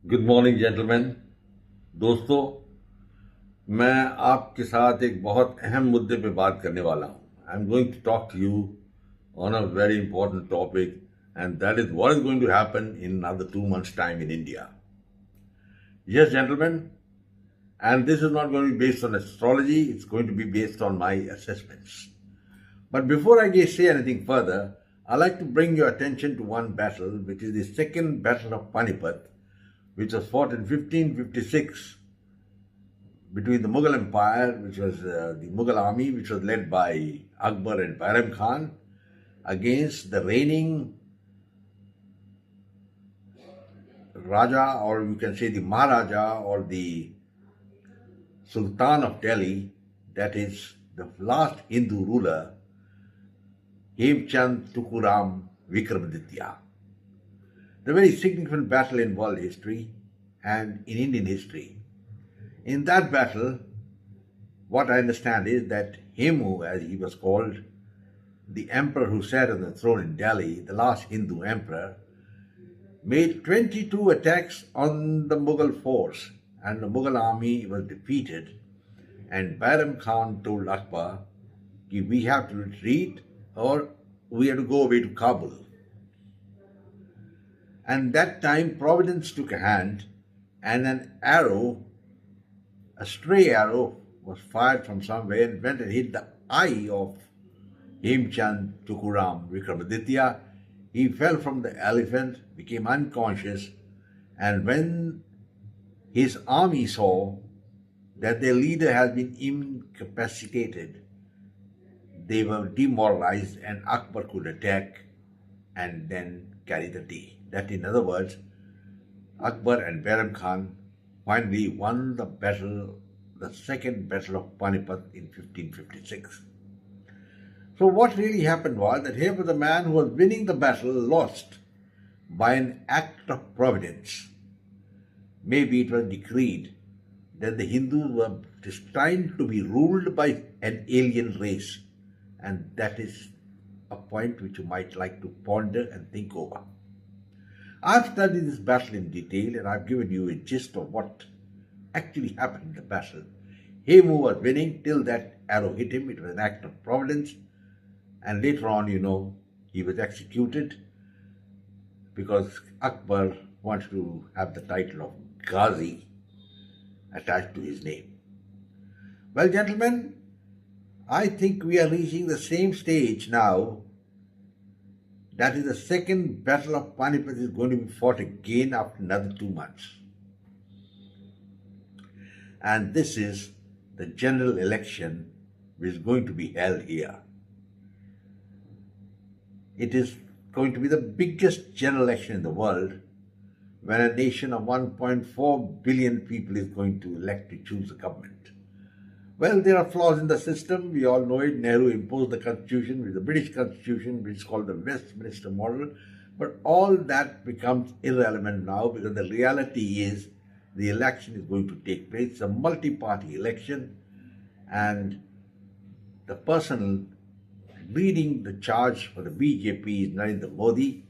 Good morning gentleman. दोस्तों, मैं आपके साथ एक बहुत अहम मुद्दे पे बात करने वाला हूँ। I am going to talk to you on a very important topic, and that is what is going to happen in another 2 months time in India. Yes, gentlemen, and this is not going to be based on astrology, it's going to be based on my assessments. But before I say anything further, I'd like to bring your attention to one battle, which is the Second Battle of Panipat, which was fought in 1556 between the Mughal Empire, which was the Mughal army, which was led by Akbar and Bayram Khan, against the reigning Raja, or you can say the Maharaja or the Sultan of Delhi, that is the last Hindu ruler, Hemchand Tukuram Vikramaditya. The very significant battle in world history and in Indian history. In that battle, what I understand is that Hemu, as he was called, the emperor who sat on the throne in Delhi, the last Hindu emperor, made 22 attacks on the Mughal force, and the Mughal army was defeated. And Bayram Khan told Akbar, we have to retreat or we have to go away to Kabul. And that time Providence took a hand, and an arrow, a stray arrow, was fired from somewhere and went and hit the eye of Hemchand Tukuram Vikramaditya. He fell from the elephant, became unconscious, and when his army saw that their leader has been incapacitated, they were demoralized, and Akbar could attack and then carry the day. That, in other words, Akbar and Bayram Khan finally won the battle, the Second Battle of Panipat in 1556. So what really happened was that here was a man who was winning the battle lost by an act of providence. Maybe it was decreed that the Hindus were destined to be ruled by an alien race, and that is a point which you might like to ponder and think over. I've studied this battle in detail, and I've given you a gist of what actually happened in the battle. Hemu was winning till that arrow hit him. It was an act of providence. And later on, he was executed because Akbar wanted to have the title of Ghazi attached to his name. Well, gentlemen, I think we are reaching the same stage now. That is, the Second Battle of Panipat is going to be fought again after another 2 months. And this is the general election which is going to be held here. It is going to be the biggest general election in the world, when a nation of 1.4 billion people is going to elect to choose a government. Well, there are flaws in the system. We all know it. Nehru imposed the constitution, which is the British constitution, which is called the Westminster model. But all that becomes irrelevant now, because the reality is the election is going to take place. It's a multi-party election, and the person leading the charge for the BJP is Narendra Modi,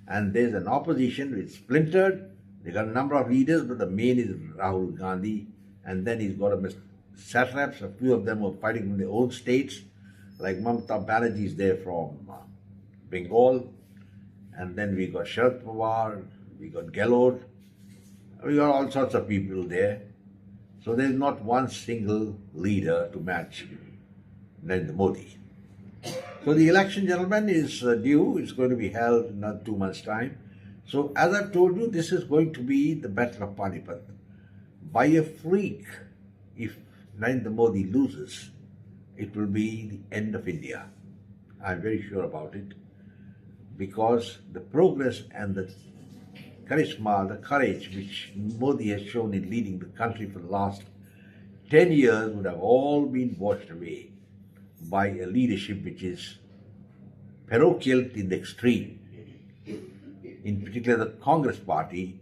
and there's an opposition which is splintered. They got a number of leaders, but the main is Rahul Gandhi, and then he's got a satraps. A few of them are fighting in their own states, like Mamata Banerjee is there from Bengal, and then we got Sharad Pawar, we got Gehlot, we got all sorts of people there. So there's not one single leader to match Narendra Modi. So the election, gentlemen, is due. It's going to be held in another 2 months' time. So as I've told you, this is going to be the Battle of Panipat. By a freak, if Narendra Modi loses, it will be the end of India. I'm very sure about it, because the progress and the charisma, the courage which Modi has shown in leading the country for the last 10 years would have all been washed away by a leadership which is parochial in the extreme. In particular, the Congress party.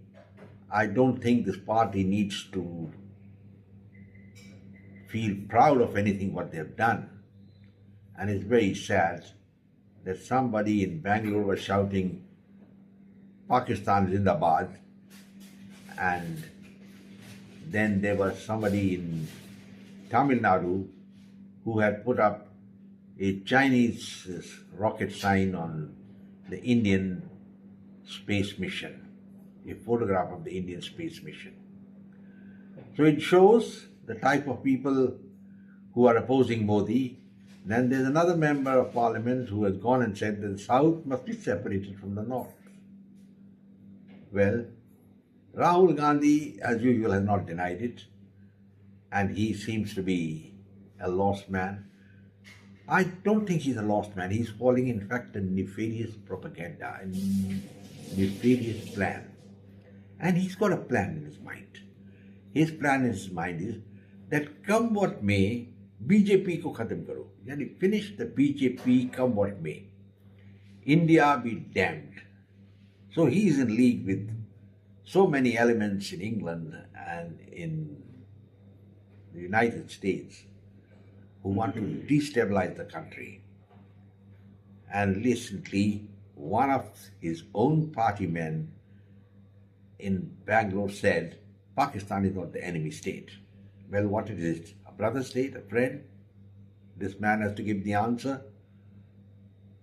I don't think this party needs to feel proud of anything what they've done. And it's very sad that somebody in Bangalore was shouting Pakistan Zindabad, and then there was somebody in Tamil Nadu who had put up a Chinese rocket sign on the Indian space mission, a photograph of the Indian space mission. So it shows the type of people who are opposing Modi. Then there's another member of parliament who has gone and said that the South must be separated from the North. Well, Rahul Gandhi, as usual, has not denied it, and he seems to be a lost man. I don't think he's a lost man. He's following, in fact, a nefarious propaganda, a nefarious plan. And he's got a plan in his mind. His plan in his mind is that come what may, BJP ko khatam karo. Yani finish the BJP come what may. India be damned. So he is in league with so many elements in England and in the United States who want to destabilize the country. And recently, one of his own party men in Bangalore said, Pakistan is not the enemy state. Well, what it is, a brother state, a friend? This man has to give the answer.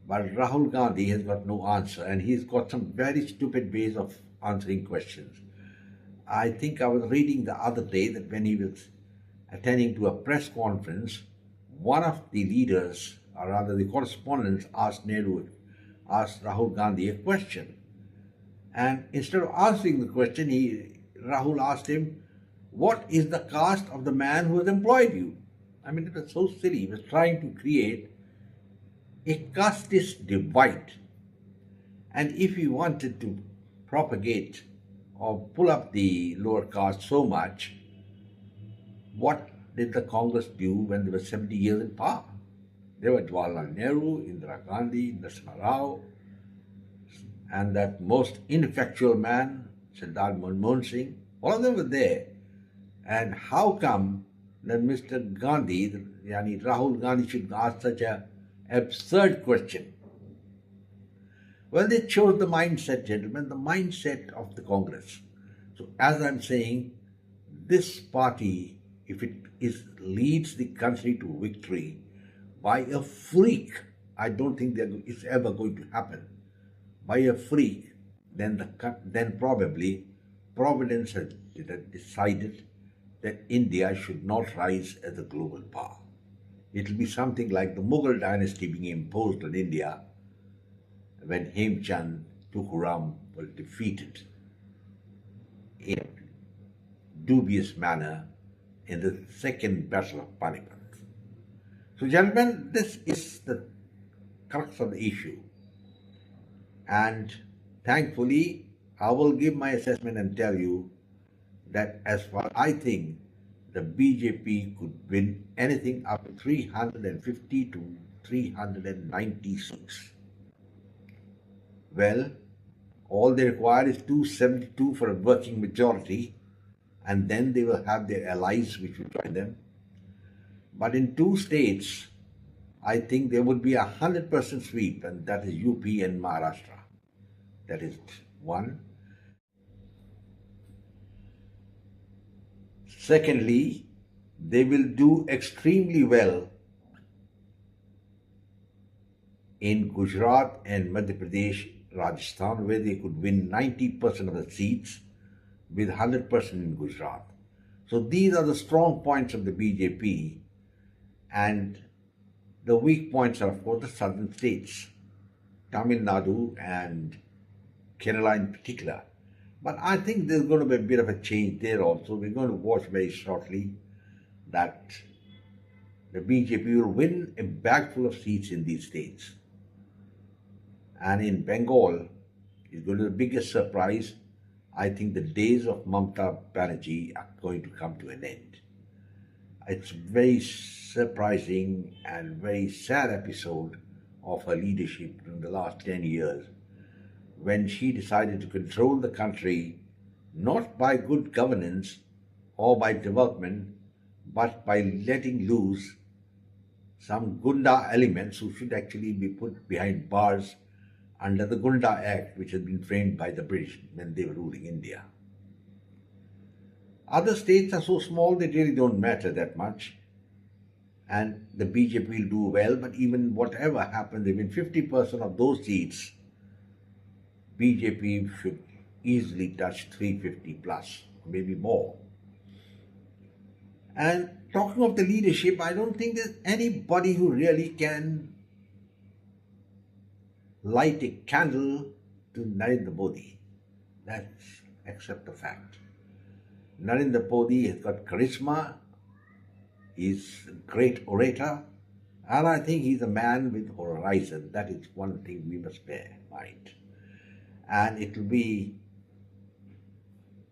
But Rahul Gandhi has got no answer, and he's got some very stupid ways of answering questions. I think I was reading the other day that when he was attending to a press conference, one of the leaders, or rather the correspondents, asked Rahul Gandhi a question. And instead of answering the question, Rahul asked him, what is the caste of the man who has employed you? I mean, it was so silly. He was trying to create a casteist divide. And if he wanted to propagate or pull up the lower caste so much, what did the Congress do when they were 70 years in power? There were Jawaharlal Nehru, Indira Gandhi, Narasimha Rao, and that most ineffectual man, Sardar Manmohan Singh. All of them were there. And how come that Mr. Gandhi, yani Rahul Gandhi, should ask such an absurd question? Well, they chose the mindset, gentlemen, the mindset of the Congress. So as I'm saying, this party, if it leads the country to victory by a freak, I don't think it's ever going to happen. By a freak, then probably Providence has decided that India should not rise as a global power. It will be something like the Mughal dynasty being imposed on India when Hemchand Tuku was defeated in dubious manner in the second battle of Panipat. So, gentlemen, this is the crux of the issue. And thankfully, I will give my assessment and tell you that as far as I think, the BJP could win anything up to 350 to 396. Well, all they require is 272 for a working majority, and then they will have their allies which will join them. But in two states, I think there would be 100% sweep, and that is UP and Maharashtra. That is one. Secondly, they will do extremely well in Gujarat and Madhya Pradesh, Rajasthan, where they could win 90% of the seats with 100% in Gujarat. So these are the strong points of the BJP, and the weak points are, of course, the southern states, Tamil Nadu and Kerala in particular. But I think there's going to be a bit of a change there also. We're going to watch very shortly that the BJP will win a bag full of seats in these states. And in Bengal, it's going to be the biggest surprise. I think the days of Mamata Banerjee are going to come to an end. It's very surprising and very sad episode of her leadership in the last 10 years, when she decided to control the country not by good governance or by development, but by letting loose some Gunda elements who should actually be put behind bars under the Gunda Act, which had been framed by the British when they were ruling India. Other states are so small they really don't matter that much. And the BJP will do well, but even whatever happens, even 50% of those seats, BJP should easily touch 350 plus, maybe more. And talking of the leadership, I don't think there's anybody who really can light a candle to Narendra Modi. That's accept the fact. Narendra Modi has got charisma, he's a great orator, and I think he's a man with horizon. That is one thing we must bear in mind. And it will be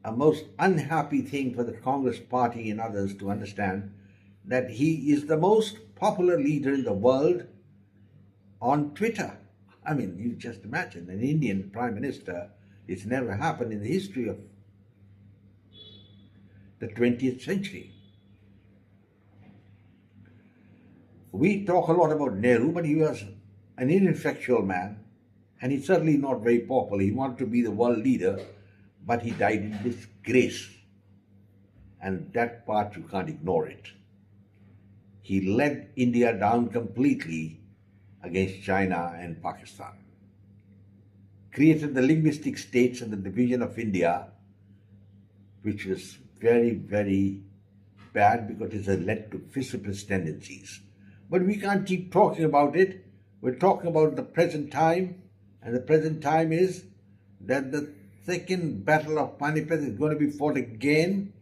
a most unhappy thing for the Congress party and others to understand that he is the most popular leader in the world on Twitter. I mean, you just imagine an Indian Prime Minister. It's never happened in the history of the 20th century. We talk a lot about Nehru, but he was an ineffectual man, and he's certainly not very popular. He wanted to be the world leader, but he died in disgrace. And that part, you can't ignore it. He led India down completely against China and Pakistan. Created the linguistic states and the division of India, which was very, very bad because it has led to fissurous tendencies. But we can't keep talking about it. We're talking about the present time, and the present time is that the second battle of Panipat is going to be fought again,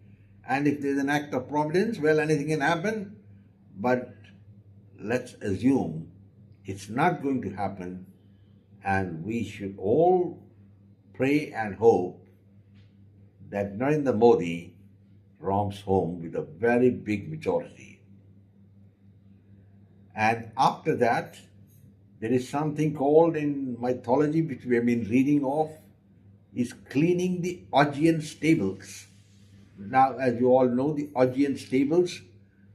and if there's an act of providence, well, anything can happen, but let's assume it's not going to happen, and we should all pray and hope that Narendra Modi romps home with a very big majority. And after that, there is something called in mythology, which we have been reading of, is cleaning the Augean stables. Now, as you all know, the Augean stables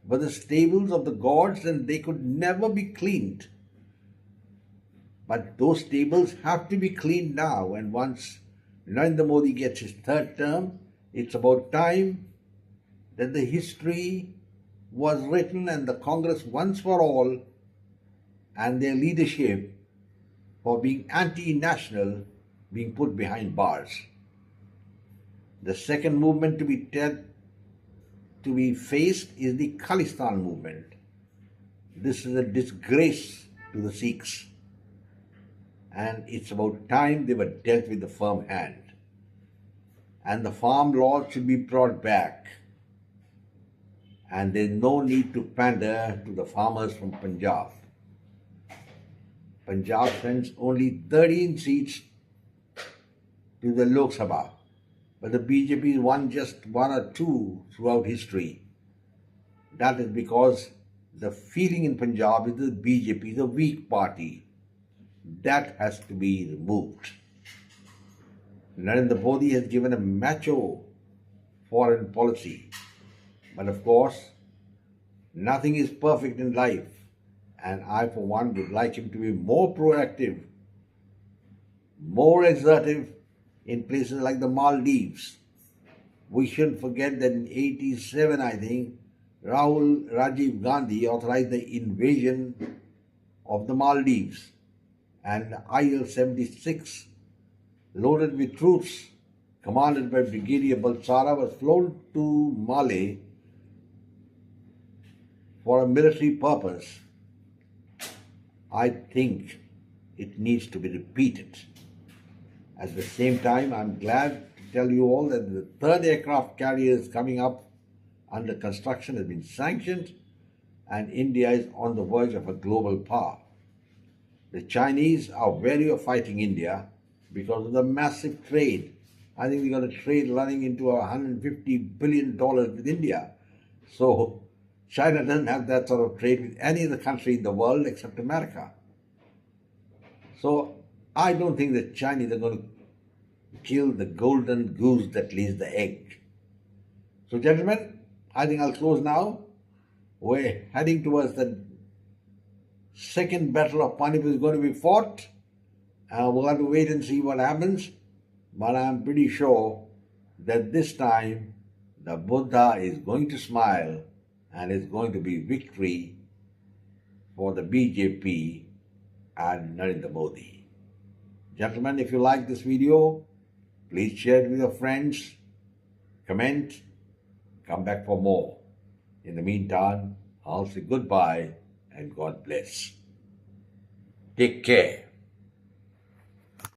were the stables of the gods, and they could never be cleaned. But those stables have to be cleaned now, and once Narendra Modi gets his third term, it's about time that the history was written and the Congress once for all and their leadership for being anti-national being put behind bars. The second movement to be faced is the Khalistan movement. This is a disgrace to the Sikhs, and it's about time they were dealt with a firm hand. And the farm laws should be brought back, and there's no need to pander to the farmers from Punjab. Punjab sends only 13 seats to the Lok Sabha, but the BJP won just 1 or 2 throughout history. That is because the feeling in Punjab is that the BJP is a weak party. That has to be removed. Narendra Modi has given a macho foreign policy. But of course, nothing is perfect in life. And I, for one, would like him to be more proactive, more assertive in places like the Maldives. We shouldn't forget that in 1987, I think, Rajiv Gandhi authorized the invasion of the Maldives. And IL-76, loaded with troops, commanded by Brigadier Balsara, was flown to Male for a military purpose. I think it needs to be repeated. At the same time, I'm glad to tell you all that the third aircraft carrier is coming up under construction, has been sanctioned, and India is on the verge of a global power. The Chinese are wary of fighting India because of the massive trade. I think we got a trade running into $150 billion with India. So China doesn't have that sort of trade with any other country in the world except America. So I don't think the Chinese are going to kill the golden goose that lays the egg. So gentlemen, I think I'll close now. We're heading towards the second battle of Panipat is going to be fought. We'll have to wait and see what happens. But I'm pretty sure that this time the Buddha is going to smile and it's going to be victory for the BJP and Narendra Modi. Gentlemen, if you like this video, please share it with your friends, comment, come back for more. In the meantime, I'll say goodbye and God bless. Take care.